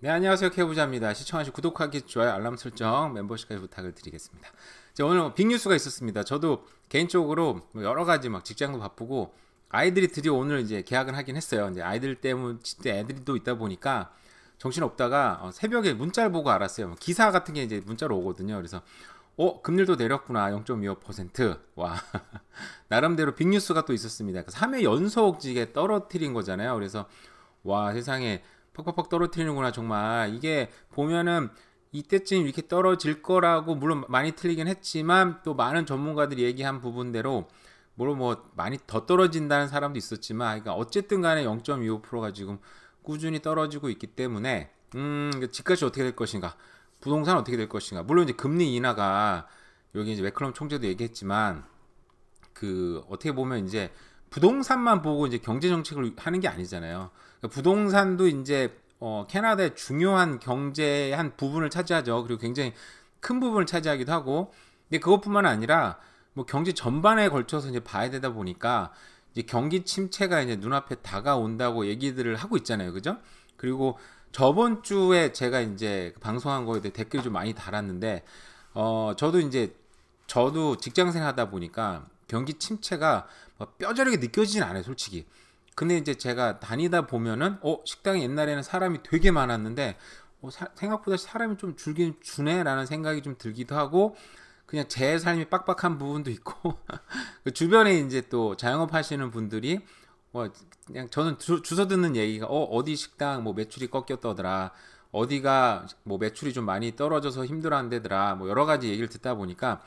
네, 안녕하세요. 케부자입니다. 시청하시고 구독하기, 좋아요, 알람 설정, 멤버십까지 부탁을 드리겠습니다. 이제 오늘 빅뉴스가 있었습니다. 저도 개인적으로 여러 가지 막 직장도 바쁘고 아이들이 드디어 오늘 이제 개학을 하긴 했어요. 이제 아이들 때문에 애들이 또 있다 보니까 정신 없다가 새벽에 문자를 보고 알았어요. 기사 같은 게 이제 문자로 오거든요. 그래서 금리도 내렸구나. 0.25%. 와. 나름대로 빅뉴스가 또 있었습니다. 3회 연속 이게 떨어뜨린 거잖아요. 그래서 와, 세상에 퍽퍽퍽 떨어뜨리는구나. 정말 이게 보면은 이때쯤 이렇게 떨어질 거라고 물론 많이 틀리긴 했지만 또 많은 전문가들이 얘기한 부분대로 물론 뭐 많이 더 떨어진다는 사람도 있었지만 그러니까 어쨌든 간에 0.25%가 지금 꾸준히 떨어지고 있기 때문에 집값이 어떻게 될 것인가, 부동산 어떻게 될 것인가. 물론 이제 금리 인하가 여기 이제 매클럼 총재도 얘기했지만 그 어떻게 보면 이제 부동산만 보고 이제 경제 정책을 하는 게 아니잖아요. 그러니까 부동산도 이제 캐나다의 중요한 경제의 한 부분을 차지하죠. 그리고 굉장히 큰 부분을 차지하기도 하고. 근데 그것뿐만 아니라 뭐 경제 전반에 걸쳐서 이제 봐야 되다 보니까 이제 경기 침체가 이제 눈앞에 다가온다고 얘기들을 하고 있잖아요. 그죠? 그리고 저번 주에 제가 이제 방송한 거에 대해 댓글이 좀 많이 달았는데 저도 직장생 하다 보니까 경기 침체가 막 뼈저리게 느껴지진 않아요, 솔직히. 근데 이제 제가 다니다 보면은 식당에 옛날에는 사람이 되게 많았는데 생각보다 사람이 좀 줄긴 주네라는 생각이 좀 들기도 하고, 그냥 제 삶이 빡빡한 부분도 있고 그 주변에 이제 또 자영업 하시는 분들이 그냥 저는 주워 듣는 얘기가 어디 식당 뭐 매출이 꺾였더라, 어디가 뭐 매출이 좀 많이 떨어져서 힘들어한대더라, 뭐 여러 가지 얘기를 듣다 보니까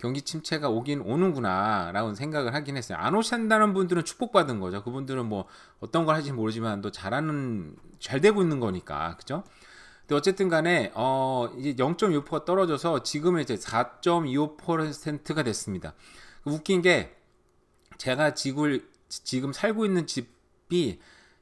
경기 침체가 오긴 오는구나 라는 생각을 하긴 했어요. 안 오신다는 분들은 축복받은 거죠. 그분들은 뭐 어떤 걸 하실지 모르지만 또 잘 되고 있는 거니까, 그죠? 근데 어쨌든 간에 이제 0.6%가 떨어져서 지금은 이제 4.25%가 됐습니다. 웃긴 게 제가 지금 살고 있는 집이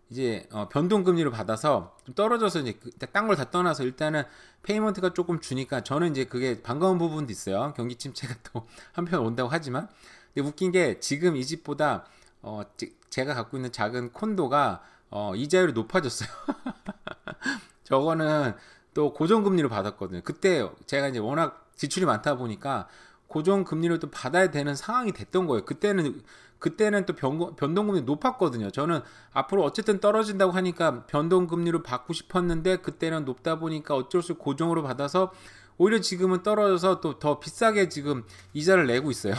이제 변동금리를 받아서 좀 떨어져서 이제 딴 걸 다 떠나서 일단은 페이먼트가 조금 주니까 저는 이제 그게 반가운 부분도 있어요. 경기 침체가 또 한편 온다고 하지만. 근데 웃긴 게 지금 이 집보다 제가 갖고 있는 작은 콘도가 이자율이 높아졌어요. 저거는 또 고정금리로 받았거든요. 그때 제가 이제 워낙 지출이 많다 보니까 고정금리를 또 받아야 되는 상황이 됐던 거예요. 그때는 또 변동금리 높았거든요. 저는 앞으로 어쨌든 떨어진다고 하니까 변동금리로 받고 싶었는데 그때는 높다 보니까 어쩔 수 없이 고정으로 받아서 오히려 지금은 떨어져서 또 더 비싸게 지금 이자를 내고 있어요.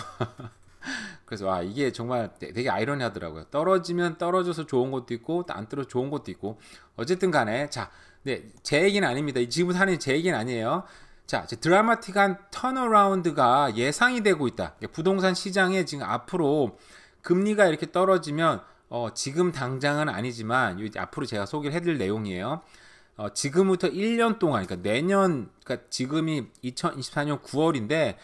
그래서 이게 정말 되게 아이러니하더라고요. 떨어지면 떨어져서 좋은 것도 있고 안 떨어져 좋은 것도 있고. 어쨌든 간에 제 얘기는 아닙니다. 지금 하는 제 얘기는 아니에요. 자, 드라마틱한 턴어라운드가 예상이 되고 있다. 부동산 시장에 지금 앞으로 금리가 이렇게 떨어지면 지금 당장은 아니지만 앞으로 제가 소개를 해드릴 내용이에요. 지금부터 1년 동안, 그러니까 내년, 그러니까 지금이 2024년 9월인데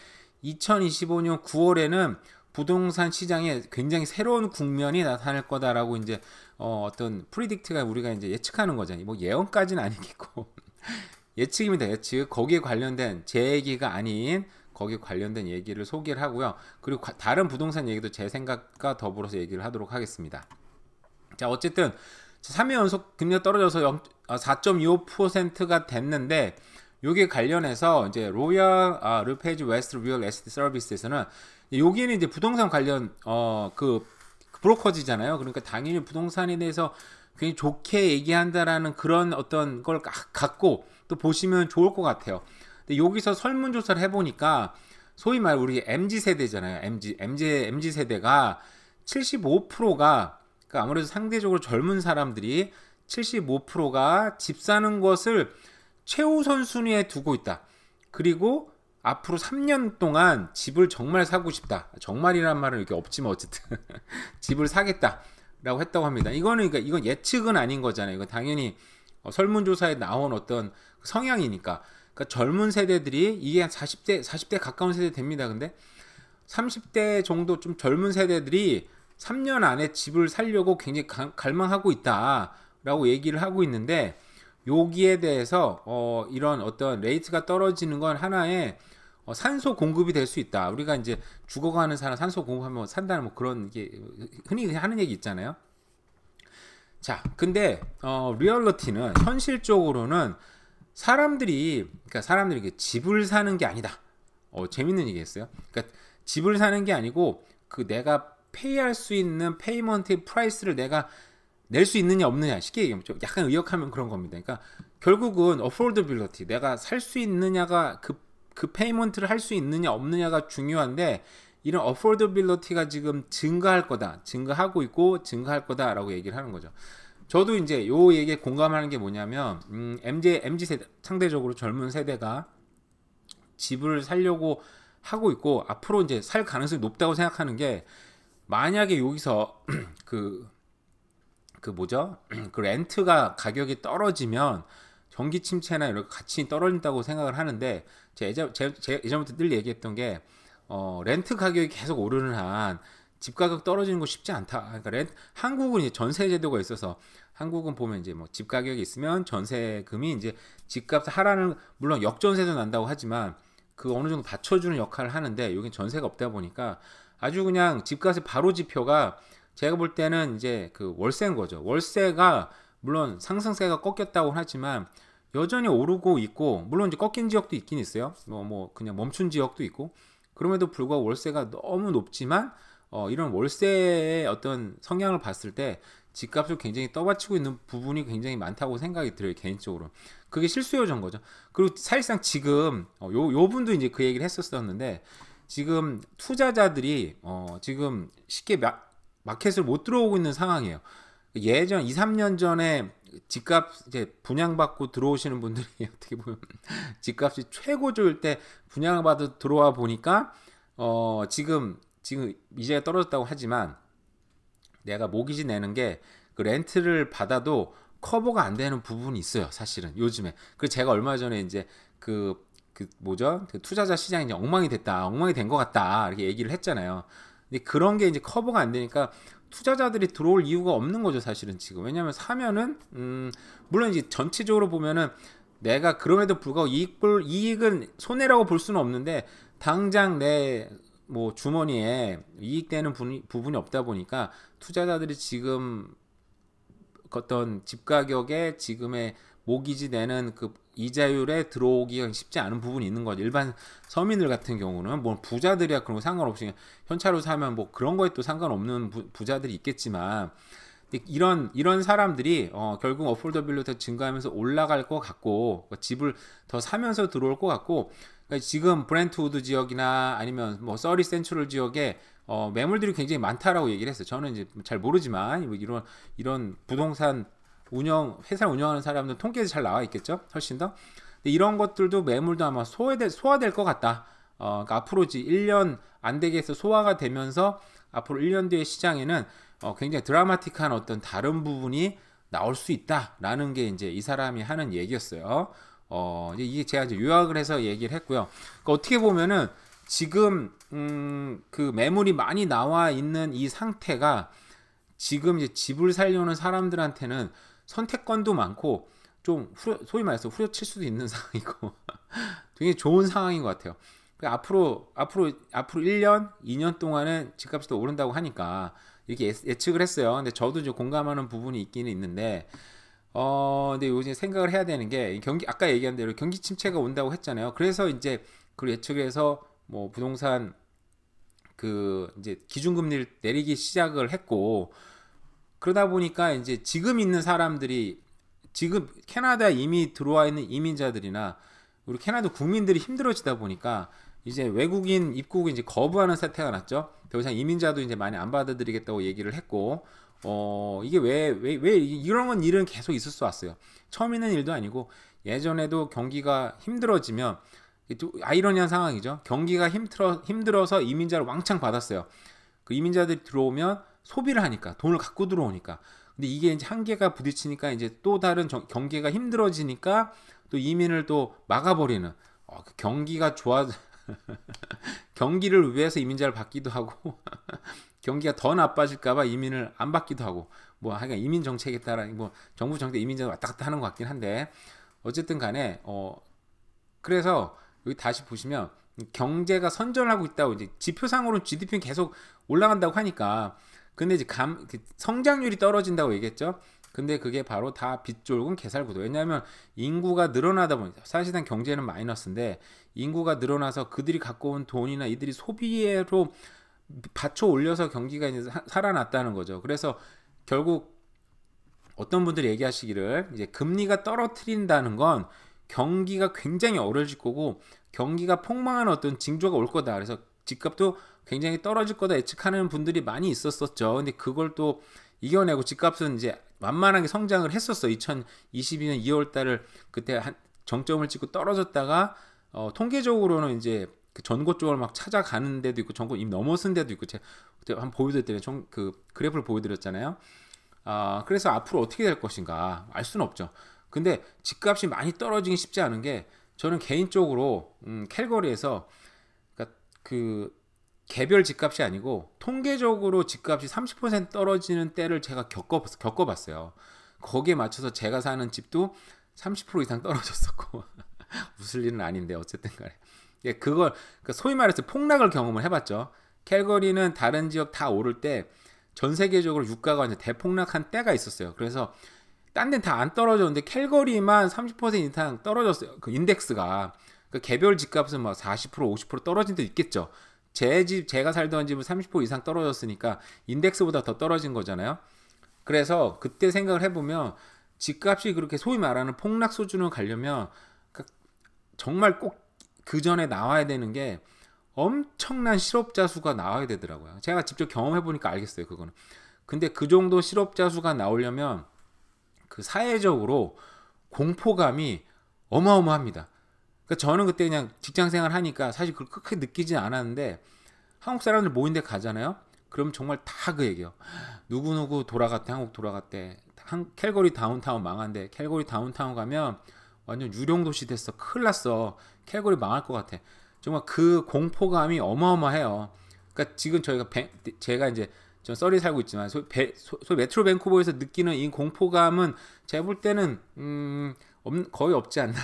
2025년 9월에는 부동산 시장에 굉장히 새로운 국면이 나타날 거다라고 이제 어떤 프리딕트가 우리가 이제 예측하는 거잖아요. 뭐 예언까지는 아니겠고 예측입니다. 예측. 거기에 관련된 제 얘기가 아닌 거기에 관련된 얘기를 소개를 하고요. 그리고 다른 부동산 얘기도 제 생각과 더불어서 얘기를 하도록 하겠습니다. 자, 어쨌든 3회 연속 금리가 떨어져서 4.25%가 됐는데 여기에 관련해서 이제 로얄 르페이지 웨스트 리얼 에스테이트 서비스에서는 여기는 이제 부동산 관련 그 브로커지잖아요. 그러니까 당연히 부동산에 대해서 굉장히 좋게 얘기한다라는 그런 어떤 걸 갖고 또 보시면 좋을 것 같아요. 근데 여기서 설문조사를 해보니까 소위 말 우리 MZ 세대잖아요. MZ 세대가 75%가 그러니까 아무래도 상대적으로 젊은 사람들이 75%가 집 사는 것을 최우선 순위에 두고 있다. 그리고 앞으로 3년 동안 집을 정말 사고 싶다. 정말이란 말은 이렇게 없지만 어쨌든 집을 사겠다라고 했다고 합니다. 이건 예측은 아닌 거잖아요. 이건 당연히 설문조사에 나온 어떤 성향이니까. 그러니까 젊은 세대들이 이게 한 40대 가까운 세대 됩니다. 근데 30대 정도 좀 젊은 세대들이 3년 안에 집을 살려고 굉장히 갈망하고 있다라고 얘기를 하고 있는데, 여기에 대해서 이런 어떤 레이트가 떨어지는 건 하나의 산소 공급이 될 수 있다. 우리가 이제 죽어가는 사람 산소 공급하면 산다는 뭐 그런 게 흔히 하는 얘기 있잖아요. 자, 근데 리얼리티는 현실적으로는 그러니까 사람들이 이게 집을 사는 게 아니다. 재밌는 얘기했어요. 그러니까 집을 사는 게 아니고 그 내가 페이할 수 있는 페이먼트의 프라이스를 내가 낼 수 있느냐 없느냐, 쉽게 얘기하면 좀 약간 의역하면 그런 겁니다. 그러니까 결국은 affordability, 내가 살 수 있느냐가 그 페이먼트를 할 수 있느냐 없느냐가 중요한데, 이런 affordability가 지금 증가할 거다, 증가하고 있고 증가할 거다라고 얘기를 하는 거죠. 저도 이제 요 얘기에 공감하는 게 뭐냐면, MZ 세대, 상대적으로 젊은 세대가 집을 살려고 하고 있고 앞으로 이제 살 가능성이 높다고 생각하는 게, 만약에 여기서 그 뭐죠? 그 렌트가 가격이 떨어지면 경기 침체나 이런 같이 떨어진다고 생각을 하는데, 제가 예전부터 늘 얘기했던 게, 렌트 가격이 계속 오르는 한 집 가격 떨어지는 거 쉽지 않다. 그러니까 한국은 이제 전세 제도가 있어서, 한국은 보면 이제 뭐 집 가격이 있으면 전세금이 이제 집값 하라는, 물론 역전세도 난다고 하지만 그 어느 정도 받쳐주는 역할을 하는데, 여긴 전세가 없다 보니까 아주 그냥 집값의 바로 지표가, 제가 볼 때는 이제 그 월세인 거죠. 월세가 물론 상승세가 꺾였다고 하지만 여전히 오르고 있고, 물론 이제 꺾인 지역도 있긴 있어요. 뭐 그냥 멈춘 지역도 있고, 그럼에도 불구하고 월세가 너무 높지만, 이런 월세의 어떤 성향을 봤을 때 집값을 굉장히 떠받치고 있는 부분이 굉장히 많다고 생각이 들어요, 개인적으로. 그게 실수 요소인 거죠. 그리고 사실상 지금 요 분도 이제 그 얘기를 했었었는데, 지금 투자자들이 지금 쉽게 마켓을 못 들어오고 있는 상황이에요. 예전 2, 3년 전에 집값 이제 분양받고 들어오시는 분들이 어떻게 보면 집값이 최고조일 때 분양을 받아 들어와 보니까, 지금 이제가 떨어졌다고 하지만 내가 모기지 내는 게 그 렌트를 받아도 커버가 안 되는 부분이 있어요, 사실은 요즘에. 그래서 제가 얼마 전에 이제 그 뭐죠? 그 투자자 시장이 이제 엉망이 된 것 같다, 이렇게 얘기를 했잖아요. 근데 그런 게 이제 커버가 안 되니까 투자자들이 들어올 이유가 없는 거죠, 사실은 지금. 왜냐하면 사면은 물론 이제 전체적으로 보면은 내가 그럼에도 불구하고 이익은 손해라고 볼 수는 없는데, 당장 내 뭐 주머니에 이익되는 부분이 없다 보니까 투자자들이 지금 어떤 집 가격에 지금의 모기지 내는 그 이자율에 들어오기가 쉽지 않은 부분이 있는 거죠. 일반 서민들 같은 경우는 뭐 부자들이야 그런 거 상관없이 현찰로 사면 뭐 그런 거에 또 상관없는 부자들이 있겠지만, 이런 사람들이 결국 어폴더빌리티가 증가하면서 올라갈 것 같고, 집을 더 사면서 들어올 것 같고, 그러니까 지금 브렌트우드 지역이나 아니면 뭐 서리 센트럴 지역에 매물들이 굉장히 많다라고 얘기를 했어요. 저는 이제 잘 모르지만 뭐 이런 부동산 회사 운영하는 사람들 통계에서 잘 나와 있겠죠, 훨씬 더. 근데 이런 것들도 매물도 아마 소화될 것 같다. 그러니까 앞으로 이제 1년 안 되게 해서 소화가 되면서 앞으로 1년 뒤의 시장에는 굉장히 드라마틱한 어떤 다른 부분이 나올 수 있다라는 게 이제 이 사람이 하는 얘기였어요. 이제 이게 제가 이제 요약을 해서 얘기를 했고요. 그러니까 어떻게 보면은 지금 그 매물이 많이 나와 있는 이 상태가 지금 이제 집을 살려는 사람들한테는 선택권도 많고, 좀 소위 말해서 후려칠 수도 있는 상황이고 되게 좋은 상황인 것 같아요. 앞으로 1년, 2년 동안은 집값이 더 오른다고 하니까 이렇게 예측을 했어요. 근데 저도 이제 공감하는 부분이 있기는 있는데, 근데 요즘 생각을 해야 되는 게, 아까 얘기한 대로 경기 침체가 온다고 했잖아요. 그래서 이제 그 예측을 해서 뭐 부동산 그 이제 기준금리를 내리기 시작을 했고, 그러다 보니까 이제 지금 있는 사람들이, 지금 캐나다에 이미 들어와 있는 이민자들이나 우리 캐나다 국민들이 힘들어지다 보니까 이제 외국인 입국을 이제 거부하는 사태가 났죠. 더 이상 이민자도 이제 많이 안 받아들이겠다고 얘기를 했고, 이게 왜 이런 일은 계속 있을 왔어요. 처음 있는 일도 아니고, 예전에도 경기가 힘들어지면, 아이러니한 상황이죠. 경기가 힘들어서 이민자를 왕창 받았어요. 그 이민자들이 들어오면 소비를 하니까, 돈을 갖고 들어오니까. 근데 이게 이제 한계가 부딪히니까 이제 또 다른 경기가 힘들어지니까 또 이민을 또 막아버리는, 그 경기가 경기를 위해서 이민자를 받기도 하고 경기가 더 나빠질까봐 이민을 안 받기도 하고, 뭐 하여간 이민 정책에 따라 뭐 정부 정책 이민자 왔다 갔다 하는 것 같긴 한데, 어쨌든 간에 그래서 여기 다시 보시면 경제가 선전하고 있다고, 이제 지표상으로는 GDP는 계속 올라간다고 하니까, 근데 이제 성장률이 떨어진다고 얘기했죠. 근데 그게 바로 다 빚졸군 개살구도. 왜냐하면 인구가 늘어나다 보니까 사실상 경제는 마이너스인데 인구가 늘어나서 그들이 갖고 온 돈이나 이들이 소비로 받쳐 올려서 경기가 이제 살아났다는 거죠. 그래서 결국 어떤 분들이 얘기하시기를 이제 금리가 떨어뜨린다는 건 경기가 굉장히 어려질 거고 경기가 폭망하는 어떤 징조가 올 거다. 그래서 집값도 굉장히 떨어질 거다 예측하는 분들이 많이 있었었죠. 근데 그걸 또 이겨내고 집값은 이제 완만하게 성장을 했었어. 2022년 2월 달을 그때 한 정점을 찍고 떨어졌다가 통계적으로는 이제 그 전고 쪽을 막 찾아가는 데도 있고 전고 이미 넘어선 데도 있고 제가 그때 한번 보여드렸더니 그 그래프를 보여드렸잖아요. 그래서 앞으로 어떻게 될 것인가 알 수는 없죠. 근데 집값이 많이 떨어지기 쉽지 않은 게 저는 개인적으로 캘거리에서 그러니까 그 개별 집값이 아니고 통계적으로 집값이 30% 떨어지는 때를 제가 겪어봤어요. 거기에 맞춰서 제가 사는 집도 30% 이상 떨어졌었고 웃을 일은 아닌데 어쨌든 간에 그걸 그러니까 소위 말해서 폭락을 경험을 해봤죠. 캘거리는 다른 지역 다 오를 때 전 세계적으로 유가가 이제 대폭락한 때가 있었어요. 그래서 딴 데는 다 안 떨어졌는데 캘거리만 30% 이상 떨어졌어요. 그 인덱스가 그 개별 집값은 막 40% 50% 떨어진 데 있겠죠. 제가 살던 집은 30% 이상 떨어졌으니까 인덱스보다 더 떨어진 거잖아요. 그래서 그때 생각을 해보면 집값이 그렇게 소위 말하는 폭락 수준을 가려면 정말 꼭 그 전에 나와야 되는 게 엄청난 실업자 수가 나와야 되더라고요. 제가 직접 경험해 보니까 알겠어요, 그거는. 근데 그 정도 실업자 수가 나오려면 그 사회적으로 공포감이 어마어마합니다. 그러니까 저는 그때 그냥 직장 생활 하니까 사실 그걸 크게 느끼진 않았는데 한국 사람들 모인 데 가잖아요. 그럼 정말 다 그 얘기예요. 누구누구 돌아갔대, 한국 돌아갔대. 캘거리 다운타운 망한대. 캘거리 다운타운 가면 완전 유령도시 됐어. 큰일 났어. 캘거리 망할 것 같아. 정말 그 공포감이 어마어마해요. 그러니까 지금 제가 이제 전 서리 살고 있지만 소위 메트로 밴쿠버에서 느끼는 이 공포감은 제가 볼 때는 거의 없지 않나.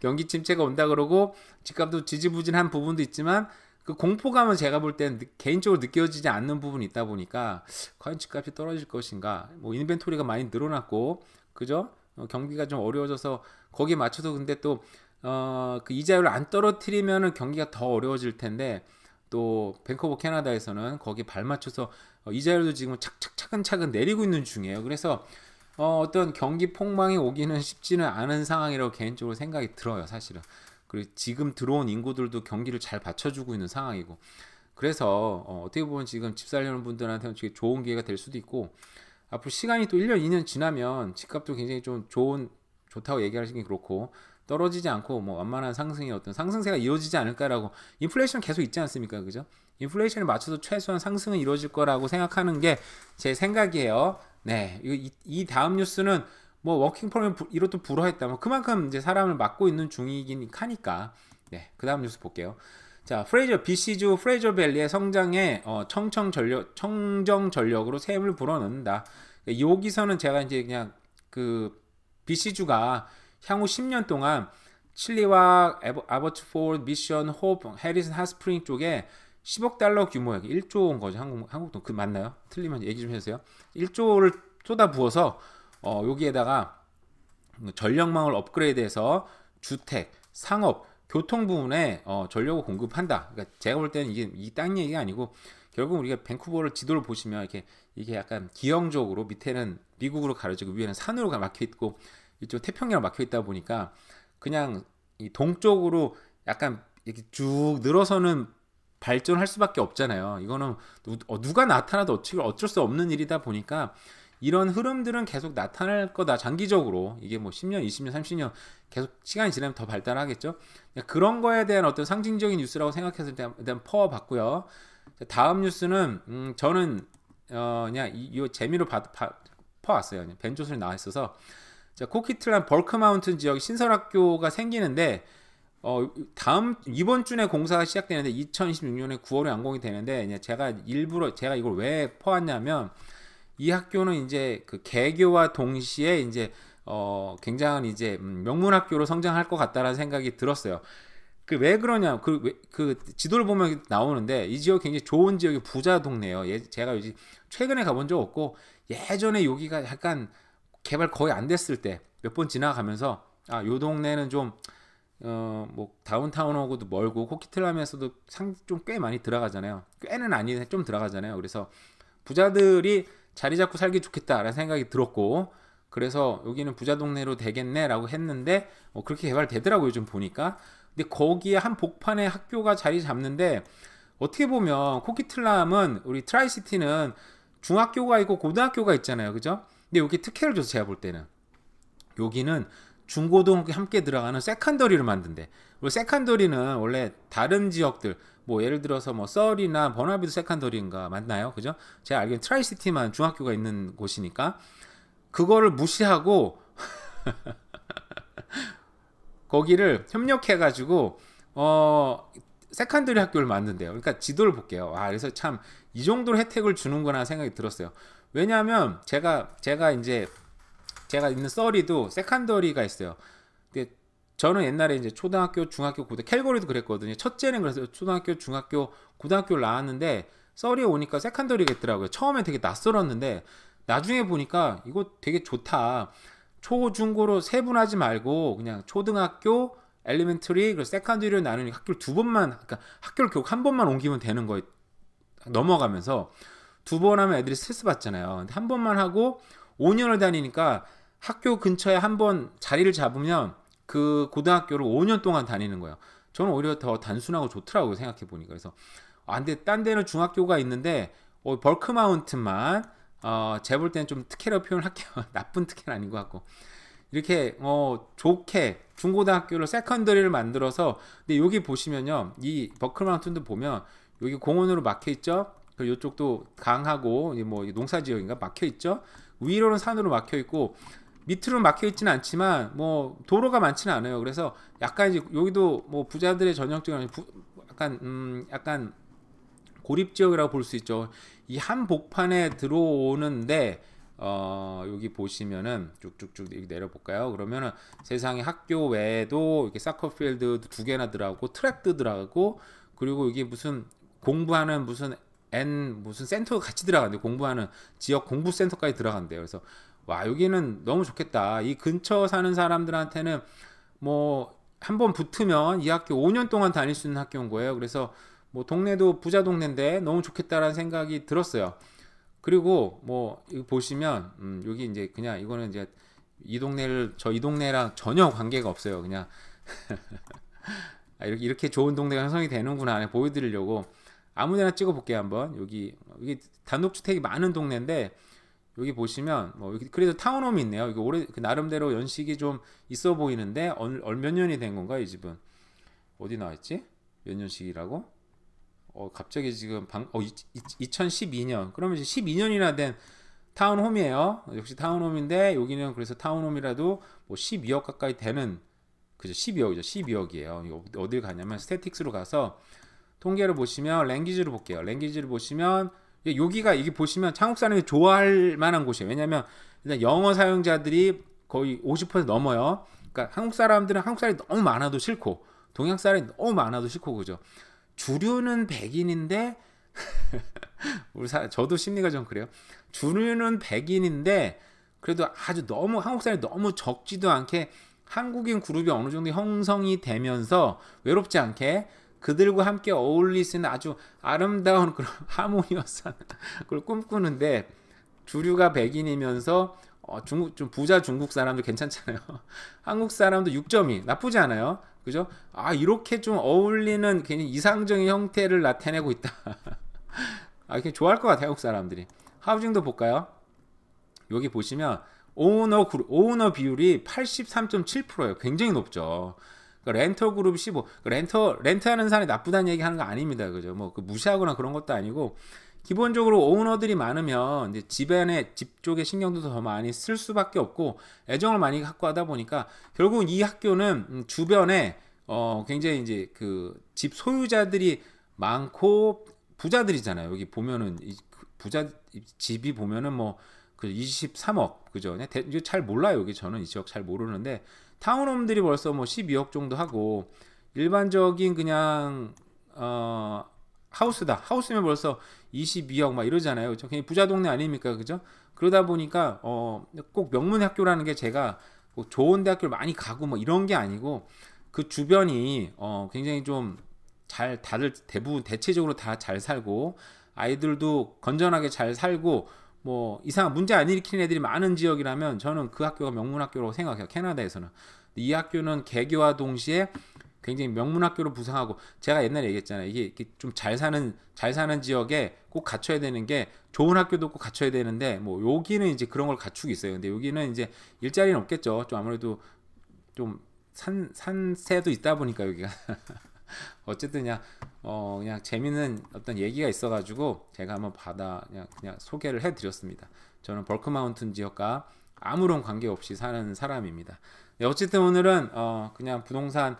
경기 침체가 온다 그러고 집값도 지지부진한 부분도 있지만 그 공포감은 제가 볼 때는 개인적으로 느껴지지 않는 부분이 있다 보니까 과연 집값이 떨어질 것인가. 뭐 인벤토리가 많이 늘어났고 그죠? 경기가 좀 어려워져서 거기에 맞춰서 근데 또 그 이자율을 안 떨어뜨리면은 경기가 더 어려워질 텐데 또 밴쿠버 캐나다에서는 거기에 발맞춰서 이자율도 지금 차근차근 내리고 있는 중이에요. 그래서 어떤 경기 폭망이 오기는 쉽지는 않은 상황이라고 개인적으로 생각이 들어요, 사실은. 그리고 지금 들어온 인구들도 경기를 잘 받쳐주고 있는 상황이고. 그래서 어떻게 보면 지금 집 살려는 분들한테는 되게 좋은 기회가 될 수도 있고 앞으로 시간이 또 1년, 2년 지나면 집값도 굉장히 좀 좋다고 얘기하시긴 그렇고 떨어지지 않고 뭐 완만한 상승이 어떤 상승세가 이루어지지 않을까라고 인플레이션 계속 있지 않습니까? 그죠? 인플레이션에 맞춰서 최소한 상승은 이루어질 거라고 생각하는 게 제 생각이에요. 네. 이 다음 뉴스는 뭐 워킹 폴 이것도 불허했다. 뭐 그만큼 이제 사람을 막고 있는 중이긴 하니까. 네. 그다음 뉴스 볼게요. 자, BC주 프레이저 밸리의 성장에 청정 전력으로 샘을 불어넣는다. 여기서는 제가 이제 그냥 그 BC주가 향후 10년 동안 칠리와 아버츠포드, 미션, 호프, 해리슨 핫스프링 쪽에 10억 달러 규모의 1조 원 거죠. 한국 돈 그 맞나요? 틀리면 얘기 좀 해주세요. 1조를 쏟아 부어서 여기에다가 전력망을 업그레이드해서 주택, 상업, 교통 부분에 전력을 공급한다. 그러니까 제가 볼 때는 이게 딴 얘기가 아니고 결국 우리가 밴쿠버를 지도를 보시면 이게 약간 기형적으로 밑에는 미국으로 가려지고 위에는 산으로 막혀 있고 이쪽 태평양 막혀 있다 보니까 그냥 이 동쪽으로 약간 이렇게 쭉 늘어서는 발전할 수밖에 없잖아요. 이거는 누가 나타나도 어쩔 수 없는 일이다 보니까 이런 흐름들은 계속 나타날 거다. 장기적으로 이게 뭐 10년, 20년, 30년 계속 시간이 지나면 더 발달하겠죠. 그런 거에 대한 어떤 상징적인 뉴스라고 생각해서 일단 퍼봤고요. 다음 뉴스는 저는 그냥 이 재미로 퍼왔어요. 벤조선이 나와 있어서 자, 코키틀란 벌크마운튼 지역 신설학교가 생기는데 이번 주에 공사가 시작되는데 2026년에 9월에 완공이 되는데 제가 이걸 왜 퍼왔냐면 이 학교는 이제 그 개교와 동시에 이제 굉장한 이제 명문학교로 성장할 것 같다라는 생각이 들었어요. 그 왜 그러냐? 그 지도를 보면 나오는데 이 지역 굉장히 좋은 지역이 부자 동네예요. 제가 최근에 가본 적 없고 예전에 여기가 약간 개발 거의 안 됐을 때 몇 번 지나가면서 요 동네는 좀 뭐 다운타운하고도 멀고 코키틀람에서도 좀 꽤 많이 들어가잖아요. 꽤는 아닌데 좀 들어가잖아요. 그래서 부자들이 자리 잡고 살기 좋겠다라는 생각이 들었고, 그래서 여기는 부자 동네로 되겠네라고 했는데 그렇게 개발되더라고요. 좀 보니까. 근데 거기에 한 복판에 학교가 자리 잡는데, 어떻게 보면 코키틀람은, 우리 트라이시티는 중학교가 있고 고등학교가 있잖아요. 그죠? 근데 여기 특혜를 줘서 제가 볼 때는 여기는 중고등학교 함께 들어가는 세컨더리를 만든대. 그리고 세컨더리는 원래 다른 지역들, 뭐 예를 들어서 뭐 썰이나 버나비도 세컨더리인가 맞나요? 그죠? 제가 알기로는 트라이시티만 중학교가 있는 곳이니까 그거를 무시하고 거기를 협력해가지고 세컨더리 학교를 만든대요. 그러니까 지도를 볼게요. 그래서 참 이 정도로 혜택을 주는구나 생각이 들었어요. 왜냐하면 제가 있는 썰이도 세컨더리가 있어요. 근데 저는 옛날에 이제 초등학교, 중학교, 고등 캘거리도 그랬거든요. 첫째는 그래서 초등학교, 중학교, 고등학교를 나왔는데 썰이 오니까 세컨더리가 있더라고요. 처음에 되게 낯설었는데 나중에 보니까 이거 되게 좋다. 초, 중, 고로 세분하지 말고 그냥 초등학교, 엘리멘터리, 그리고 세컨더리로 나누니까 학교를 두 번만, 그러니까 학교를 결국 한 번만 옮기면 되는 거예요. 넘어가면서 두 번 하면 애들이 스트레스 받잖아요. 근데 한 번만 하고 5년을 다니니까 학교 근처에 한 번 자리를 잡으면 그 고등학교를 5년 동안 다니는 거예요. 저는 오히려 더 단순하고 좋더라고요. 생각해 보니까. 그래서 근데 딴 데는 중학교가 있는데 벌크 마운트만 제가 볼 때는 좀 특혜라고 표현할게요. 나쁜 특혜는 아닌 것 같고, 이렇게 좋게 중고등학교를 세컨더리를 만들어서. 근데 여기 보시면요, 이 버클 마운틴도 보면 여기 공원으로 막혀 있죠. 그리고 이쪽도 강하고 뭐 농사 지역인가 막혀 있죠. 위로는 산으로 막혀 있고 밑으로는 막혀 있지는 않지만 뭐 도로가 많지는 않아요. 그래서 약간 이제 여기도 뭐 부자들의 전형적인 약간 고립 지역이라고 볼 수 있죠. 이 한 복판에 들어오는데 여기 보시면은 쭉쭉쭉 내려볼까요? 그러면은 세상에 학교 외에도 이렇게 사커필드 두 개나 들어가고 트랙도 들어가고, 그리고 이게 무슨 공부하는 무슨 센터가 같이 들어간대요. 공부하는 지역 공부 센터까지 들어간대요. 그래서 여기는 너무 좋겠다. 이 근처 사는 사람들한테는 뭐 한번 붙으면 이 학교 5년 동안 다닐 수 있는 학교인 거예요. 그래서 뭐 동네도 부자 동네인데 너무 좋겠다라는 생각이 들었어요. 그리고 뭐 이거 보시면 여기 이제 그냥 이거는 이제 이 동네랑 전혀 관계가 없어요. 그냥 이렇게 좋은 동네가 형성이 되는구나 보여드리려고 아무데나 찍어볼게요. 한번 여기 단독주택이 많은 동네인데 여기 보시면 뭐 여기 그래도 타운홈이 있네요. 이거 나름대로 연식이 좀 있어 보이는데 몇 년이 된 건가 이 집은? 어디 나와있지? 몇 년식이라고? 갑자기 지금 2012년. 그러면 이제 12년이나 된 타운홈이에요. 역시 타운홈인데 여기는 그래서 타운홈이라도 뭐 12억 가까이 되는, 그죠? 12억이죠. 12억이에요. 어딜 가냐면 스태틱스로 가서 통계를 보시면 랭귀지를 볼게요. 랭귀지를 보시면 여기가 이게 보시면 한국 사람이 좋아할 만한 곳이에요. 왜냐면 일단 영어 사용자들이 거의 50% 넘어요. 그러니까 한국 사람들은 한국 사람이 너무 많아도 싫고 동양 사람이 너무 많아도 싫고, 그죠? 주류는 백인인데 저도 심리가 좀 그래요. 주류는 백인인데 그래도 아주 너무 한국 사람이 너무 적지도 않게 한국인 그룹이 어느 정도 형성이 되면서 외롭지 않게 그들과 함께 어울릴 수 있는 아주 아름다운 그런 하모니어스한 그걸 꿈꾸는데, 주류가 백인이면서 좀 부자 중국 사람도 괜찮잖아요. 한국 사람도 6점이 나쁘지 않아요. 그죠? 이렇게 좀 어울리는 괜히 이상적인 형태를 나타내고 있다. 이렇게 좋아할 것 같아요, 한국 사람들이. 하우징도 볼까요? 여기 보시면 오너 비율이 83.7%예요. 굉장히 높죠. 그러니까 렌터 그룹 15. 렌트하는 사람이 나쁘다는 얘기 하는 거 아닙니다. 그죠? 뭐 무시하거나 그런 것도 아니고, 기본적으로 오너들이 많으면 이제 집 쪽에 신경도 더 많이 쓸 수밖에 없고 애정을 많이 갖고 하다 보니까 결국 이 학교는 주변에 굉장히 이제 그 집 소유자들이 많고 부자들이잖아요. 여기 보면은 부자 집이 보면은 뭐 그 23억, 그죠? 잘 몰라요. 여기 저는 이 지역 잘 모르는데 타운홈들이 벌써 뭐 12억 정도 하고, 일반적인 그냥 하우스다. 하우스면 벌써 22억 막 이러잖아요. 그죠? 그냥 부자 동네 아닙니까? 그죠? 그러다 보니까 꼭 명문 학교라는 게 제가 뭐 좋은 대학교를 많이 가고 뭐 이런 게 아니고 그 주변이 굉장히 좀 잘 다들 대부분 대체적으로 다 잘 살고 아이들도 건전하게 잘 살고 뭐 이상한 문제 안 일으키는 애들이 많은 지역이라면 저는 그 학교가 명문 학교라고 생각해요. 캐나다에서는. 이 학교는 개교와 동시에 굉장히 명문 학교로 부상하고 제가 옛날에 얘기했잖아요. 이게 좀 잘 사는 지역에 꼭 갖춰야 되는 게 좋은 학교도 꼭 갖춰야 되는데 뭐 여기는 이제 그런 걸 갖추고 있어요. 근데 여기는 이제 일자리는 없겠죠. 좀 아무래도 좀 산세도 있다 보니까 여기가 어쨌든 그냥 재밌는 어떤 얘기가 있어가지고 제가 한번 그냥 소개를 해드렸습니다. 저는 벌크 마운튼 지역과 아무런 관계없이 사는 사람입니다. 네, 어쨌든 오늘은 그냥 부동산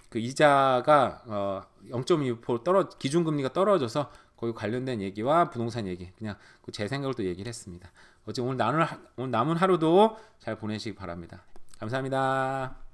그 이자가 0.25% 기준금리가 떨어져서 거기 관련된 얘기와 부동산 얘기 그냥 제 생각을 또 얘기를 했습니다. 어쨌든 오늘 남은 하루도 잘 보내시기 바랍니다. 감사합니다.